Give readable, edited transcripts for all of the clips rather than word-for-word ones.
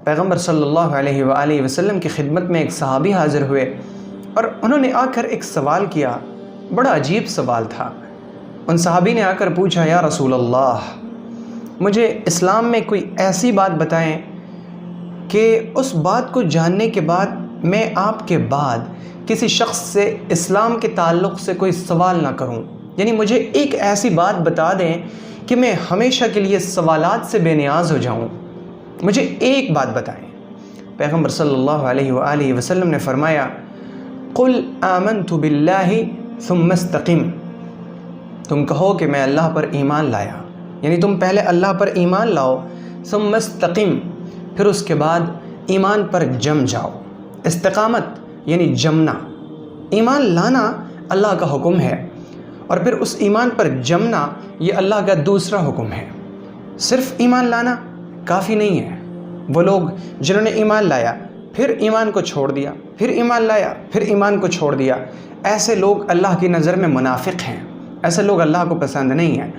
پیغمبر صلی اللہ علیہ وآلہ وسلم کی خدمت میں ایک صحابی حاضر ہوئے اور انہوں نے آ کر ایک سوال کیا، بڑا عجیب سوال تھا۔ ان صحابی نے آ کر پوچھا، یا رسول اللہ، مجھے اسلام میں کوئی ایسی بات بتائیں کہ اس بات کو جاننے کے بعد میں آپ کے بعد کسی شخص سے اسلام کے تعلق سے کوئی سوال نہ کروں، یعنی مجھے ایک ایسی بات بتا دیں کہ میں ہمیشہ کے لیے سوالات سے بے نیاز ہو جاؤں، مجھے ایک بات بتائیں۔ پیغمبر صلی اللہ علیہ وآلہ وسلم نے فرمایا، قل آمنت باللہ ثم استقم، تم کہو کہ میں اللہ پر ایمان لایا، یعنی تم پہلے اللہ پر ایمان لاؤ، ثم استقم، پھر اس کے بعد ایمان پر جم جاؤ۔ استقامت یعنی جمنا، ایمان لانا اللہ کا حکم ہے، اور پھر اس ایمان پر جمنا یہ اللہ کا دوسرا حکم ہے۔ صرف ایمان لانا کافی نہیں ہے۔ وہ لوگ جنہوں نے ایمان لایا پھر ایمان کو چھوڑ دیا، پھر ایمان لایا پھر ایمان کو چھوڑ دیا، ایسے لوگ اللہ کی نظر میں منافق ہیں، ایسے لوگ اللہ کو پسند نہیں ہیں۔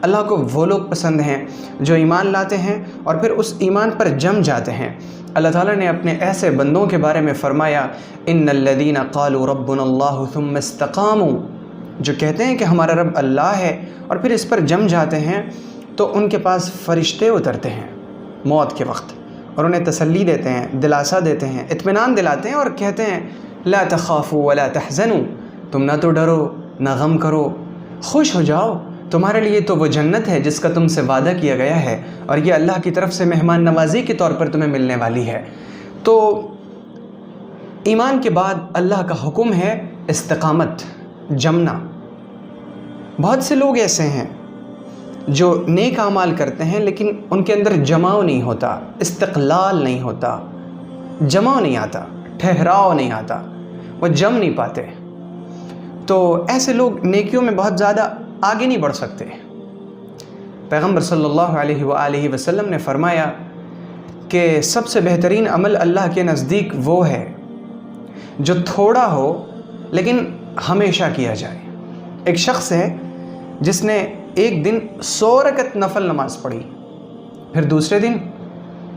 اللہ کو وہ لوگ پسند ہیں جو ایمان لاتے ہیں اور پھر اس ایمان پر جم جاتے ہیں۔ اللہ تعالیٰ نے اپنے ایسے بندوں کے بارے میں فرمایا، ان الذین قالوا ربنا اللہ ثم استقاموا، جو کہتے ہیں کہ ہمارا رب اللہ ہے اور پھر اس پر جم جاتے ہیں، تو ان کے پاس فرشتے اترتے ہیں موت کے وقت اور انہیں تسلی دیتے ہیں، دلاسا دیتے ہیں، اطمینان دلاتے ہیں اور کہتے ہیں، لا تخافوا ولا تحزنوا، تم نہ تو ڈرو نہ غم کرو، خوش ہو جاؤ، تمہارے لیے تو وہ جنت ہے جس کا تم سے وعدہ کیا گیا ہے، اور یہ اللہ کی طرف سے مہمان نوازی کے طور پر تمہیں ملنے والی ہے۔ تو ایمان کے بعد اللہ کا حکم ہے استقامت، جمنا۔ بہت سے لوگ ایسے ہیں جو نیک اعمال کرتے ہیں لیکن ان کے اندر جماؤ نہیں ہوتا، استقلال نہیں ہوتا، جماؤ نہیں آتا، ٹھہراؤ نہیں آتا، وہ جم نہیں پاتے۔ تو ایسے لوگ نیکیوں میں بہت زیادہ آگے نہیں بڑھ سکتے۔ پیغمبر صلی اللہ علیہ وآلہ وسلم نے فرمایا کہ سب سے بہترین عمل اللہ کے نزدیک وہ ہے جو تھوڑا ہو لیکن ہمیشہ کیا جائے۔ ایک شخص ہے جس نے ایک دن 100 رکعت نفل نماز پڑھی، پھر دوسرے دن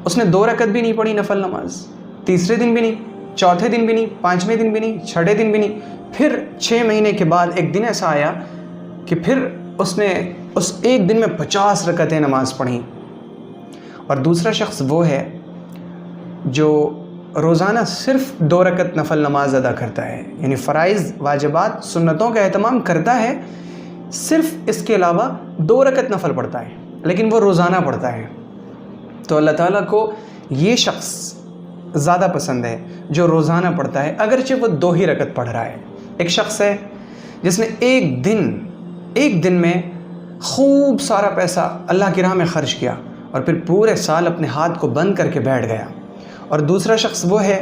اس نے 2 رکعت بھی نہیں پڑھی نفل نماز، تیسرے دن بھی نہیں، چوتھے دن بھی نہیں، 5ویں دن بھی نہیں، 6ٹھے دن بھی نہیں، پھر 6 مہینے کے بعد ایک دن ایسا آیا کہ پھر اس نے اس ایک دن میں 50 رکعتیں نماز پڑھیں۔ اور دوسرا شخص وہ ہے جو روزانہ صرف 2 رکعت نفل نماز ادا کرتا ہے، یعنی فرائض، واجبات، سنتوں کا اہتمام کرتا ہے، صرف اس کے علاوہ 2 رکعت نفل پڑھتا ہے، لیکن وہ روزانہ پڑھتا ہے۔ تو اللہ تعالیٰ کو یہ شخص زیادہ پسند ہے جو روزانہ پڑھتا ہے، اگرچہ وہ 2 ہی رکعت پڑھ رہا ہے۔ ایک شخص ہے جس نے ایک دن میں خوب سارا پیسہ اللہ کی راہ میں خرچ کیا اور پھر پورے سال اپنے ہاتھ کو بند کر کے بیٹھ گیا۔ اور دوسرا شخص وہ ہے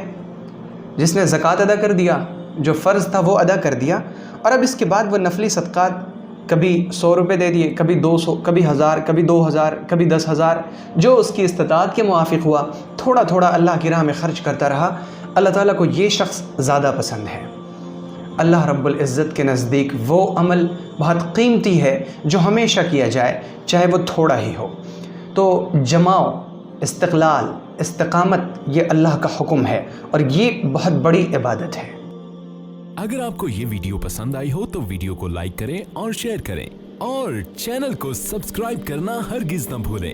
جس نے زکوٰۃ ادا کر دیا، جو فرض تھا وہ ادا کر دیا، اور اب اس کے بعد وہ نفلی صدقات کبھی 100 روپے دے دیے، کبھی 200، کبھی 1000، کبھی 2000، کبھی 10,000، جو اس کی استطاعت کے موافق ہوا، تھوڑا تھوڑا اللہ کی راہ میں خرچ کرتا رہا۔ اللہ تعالیٰ کو یہ شخص زیادہ پسند ہے۔ اللہ رب العزت کے نزدیک وہ عمل بہت قیمتی ہے جو ہمیشہ کیا جائے، چاہے وہ تھوڑا ہی ہو۔ تو جماؤ، استقلال، استقامت یہ اللہ کا حکم ہے اور یہ بہت بڑی عبادت ہے۔ اگر آپ کو یہ ویڈیو پسند آئی ہو تو ویڈیو کو لائک کریں اور شیئر کریں، اور چینل کو سبسکرائب کرنا ہرگز نہ بھولیں۔